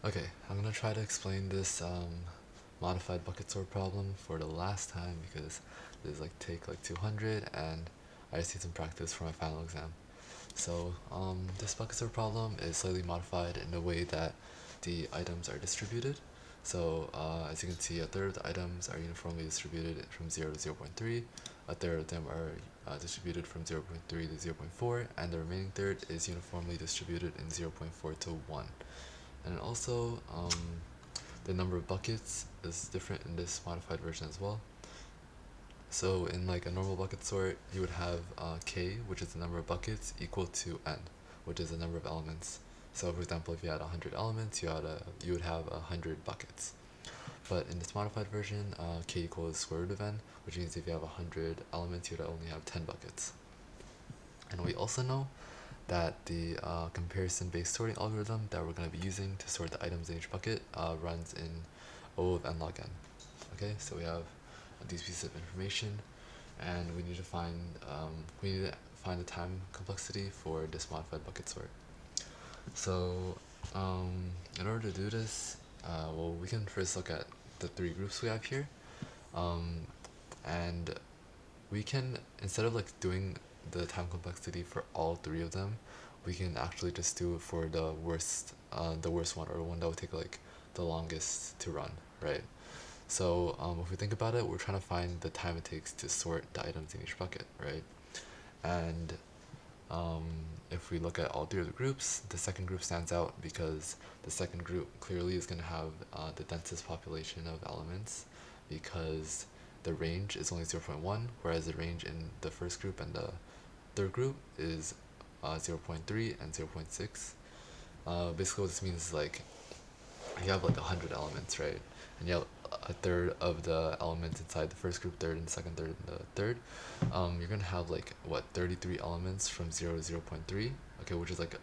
Okay, I'm gonna try to explain this modified bucket sort problem for the last time because this is like take like 200 and I just need some practice for my final exam. So this bucket sort problem is slightly modified in a way that the items are distributed. So as you can see, a third of the items are uniformly distributed from 0 to 0.3, a third of them are distributed from 0.3 to 0.4, and the remaining third is uniformly distributed in 0.4 to 1. And also, the number of buckets is different in this modified version as well. So in like a normal bucket sort, you would have k, which is the number of buckets, equal to n, which is the number of elements. So for example, if you had 100 elements, you would have 100 buckets. But in this modified version, k equals square root of n, which means if you have 100 elements, you would only have 10 buckets. And we also know that the comparison-based sorting algorithm that we're going to be using to sort the items in each bucket runs in O of n log n. Okay, so we have these pieces of information, and we need to find the time complexity for this modified bucket sort. So in order to do this, well, we can first look at the three groups we have here, um, and we can, instead of like doing the time complexity for all three of them, we can actually just do it for the worst one, or one that would take like the longest to run, right? So if we think about it, we're trying to find the time it takes to sort the items in each bucket, right? And um, if we look at all three of the groups, the second group stands out because the second group clearly is going to have the densest population of elements because the range is only 0.1, whereas the range in the first group and the third group is 0.3 and 0.6. Basically, what this means is like you have like 100 elements, right? And you have a third of the elements inside the first group, third and the second, third and the third. You're gonna have like what 33 elements from 0 to 0.3. Okay, which is like,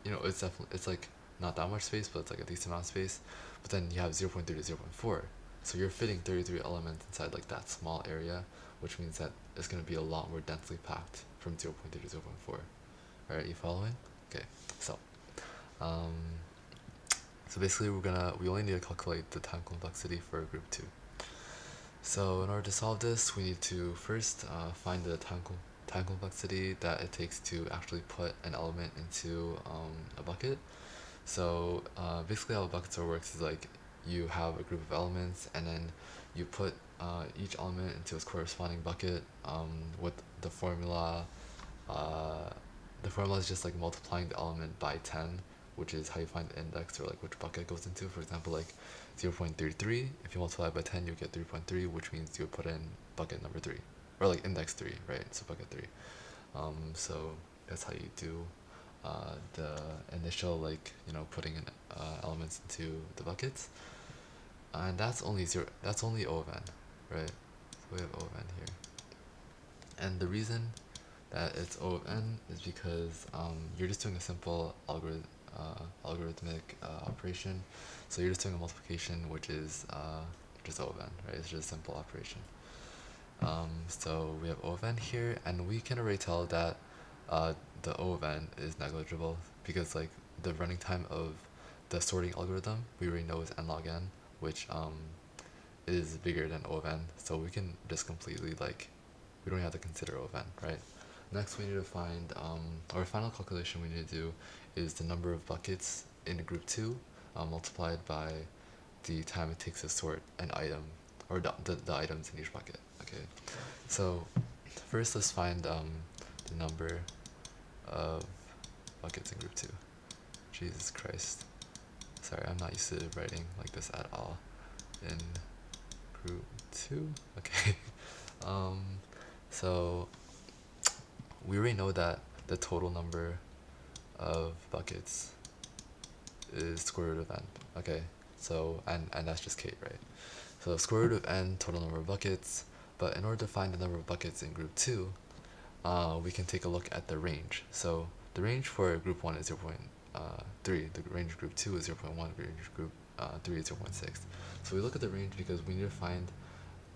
it's definitely, it's like not that much space, but it's like a decent amount of space. But then you have 0.3 to 0.4, so you're fitting 33 elements inside like that small area, which means that it's gonna be a lot more densely packed from 0.3 to 0.4. All right, you following? Okay, so um, so basically we only need to calculate the time complexity for group 2. So in order to solve this, we need to first find the time complexity that it takes to actually put an element into a bucket. So basically how a bucket sort works is like you have a group of elements and then you put each element into its corresponding bucket with the formula. Uh, the formula is just like multiplying the element by 10, which is how you find the index or like which bucket it goes into. For example, like 0.33, if you multiply by 10, you get 3.3, which means you would put in bucket number 3, or like index 3, right? So bucket 3. So that's how you do the initial, like, putting in elements into the buckets. And that's only O of n, right? So we have O of n here. And the reason that it's O of n is because you're just doing a simple algorithmic operation. So you're just doing a multiplication, which is just O of n, right? It's just a simple operation. So we have O of n here, and we can already tell that the O of n is negligible because like the running time of the sorting algorithm we already know is n log n, which is bigger than O of n. So we can just completely like we don't have to consider O of n, right? Next, we need to find, our final calculation we need to do is the number of buckets in group 2 multiplied by the time it takes to sort an item, or the items in each bucket. Okay, so first let's find the number of buckets in group 2. Jesus Christ. Sorry, I'm not used to writing like this at all in group 2. Okay. um, so we already know that the total number of buckets is square root of n. Okay, so and that's just k, right? So square root of n total number of buckets. But in order to find the number of buckets in group 2, we can take a look at the range. So the range for group 1 is 0.3. The range of group 2 is 0.1. The range of group 3 is 0.6. So we look at the range because we need to find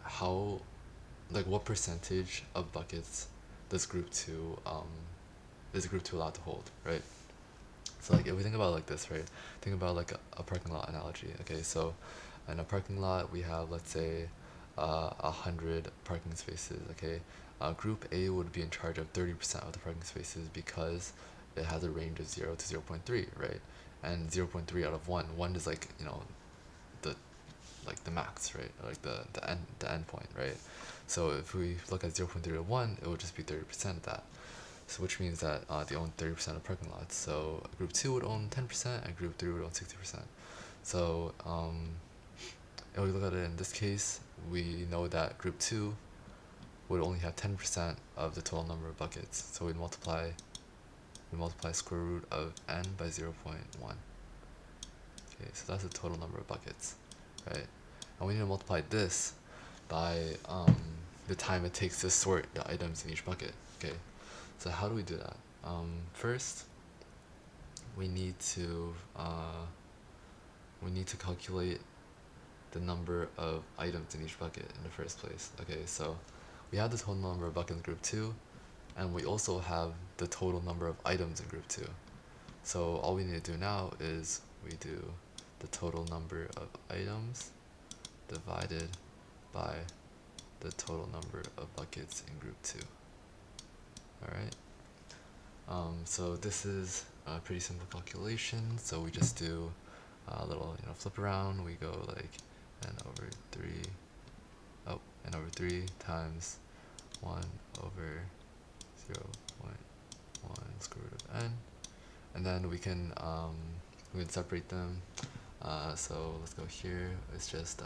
how, like, what percentage of buckets does group 2 allowed to hold, right? So like if we think about it like this, right? Think about like a parking lot analogy. Okay, so in a parking lot we have, let's say, 100 parking spaces. Okay, Group A would be in charge of 30% of the parking spaces because it has a range of 0 to 0.3, right? And 0.3 out of 1, 1 is like, the like the max, right? Like the end point, right? So if we look at 0.3 to 1, it would just be 30% of that. So which means that they own 30% of parking lots. So Group 2 would own 10% and Group 3 would own 60%. So if we look at it in this case, we know that Group 2 would only have 10% of the total number of buckets. So we multiply square root of n by 0.1. Okay, so that's the total number of buckets, right? And we need to multiply this by the time it takes to sort the items in each bucket. Okay, so how do we do that? First, we need to calculate the number of items in each bucket in the first place. Okay, so we have the total number of buckets in Group 2, and we also have the total number of items in Group 2. So all we need to do now is we do the total number of items divided by the total number of buckets in Group 2. Alright? So this is a pretty simple calculation. So we just do a little, flip around. We go like n over 3 times 1 over 0.1 square root of n. And then we can separate them. So let's go here. It's just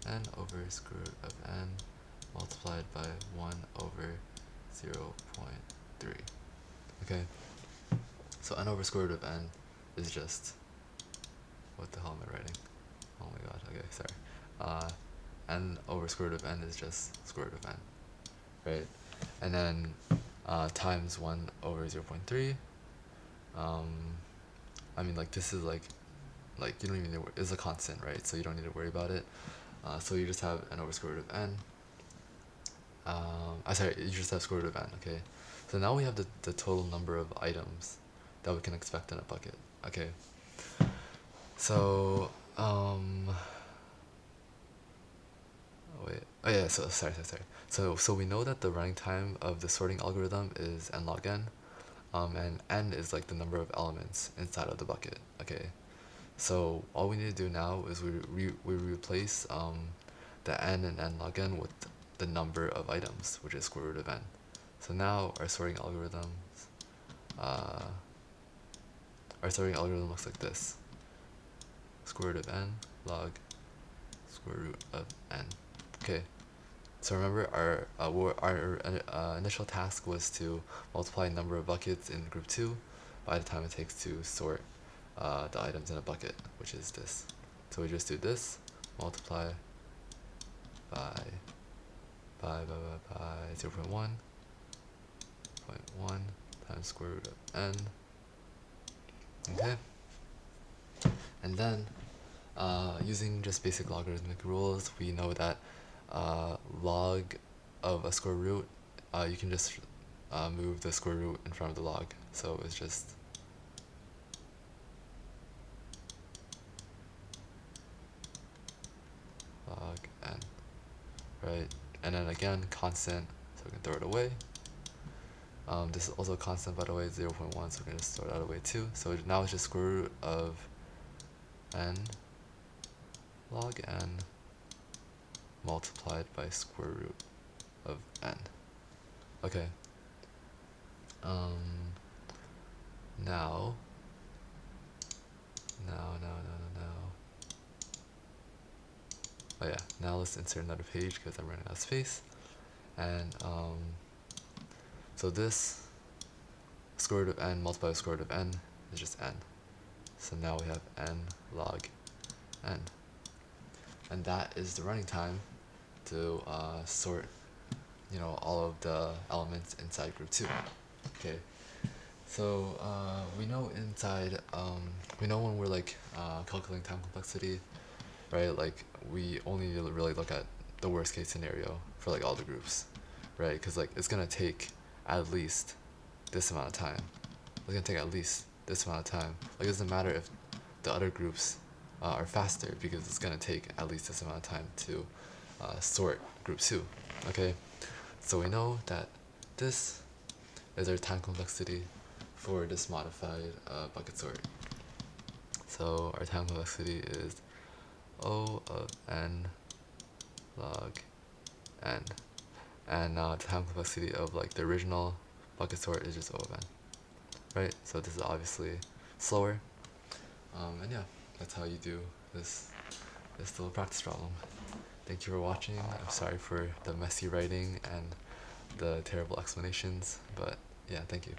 n over square root of n multiplied by 1 over 0.3. Okay, so n over square root of n is just, what the hell am I writing? Oh my god, okay, sorry. N over square root of n is just square root of n, right? And then times 1 over 0.3. I mean, like, this is like you don't even need to, it's a constant, right? So you don't need to worry about it. So you just have n over square root of n. You just have square root of n, okay? So now we have the total number of items that we can expect in a bucket, okay? So, So we know that the running time of the sorting algorithm is n log n, and n is like the number of elements inside of the bucket, okay? So all we need to do now is we replace the n and n log n with the number of items, which is square root of n. So now our sorting algorithm looks like this: square root of n log square root of n. Okay. So remember, our initial task was to multiply number of buckets in Group 2 by the time it takes to sort the items in a bucket, which is this. So we just do this, multiply by 0.1 times square root of n. Okay, and then using just basic logarithmic rules, we know that log of a square root, you can just move the square root in front of the log. So it's just log n, right? And then again, constant, so we can throw it away. This is also a constant, by the way, 0.1, so we're going to just throw that away too. So now it's just square root of n log n multiplied by square root of n. Okay. Now. Oh yeah. Now let's insert another page because I'm running out of space. And so this square root of n multiplied by square root of n is just n. So now we have n log n. And that is the running time to sort, all of the elements inside Group 2. Okay. So we know when we're like calculating time complexity, right? Like we only need to really look at the worst case scenario for like all the groups, right? Because like it's gonna take at least this amount of time. It's gonna take at least this amount of time. Like, it doesn't matter if the other groups are faster, because it's gonna take at least this amount of time to sort group 2. Okay, so we know that this is our time complexity for this modified bucket sort. So our time complexity is O of n log n, and the time complexity of like the original bucket sort is just O of n, right? So this is obviously slower, and yeah, that's how you do this little practice problem. Thank you for watching. I'm sorry for the messy writing and the terrible explanations, but yeah, thank you.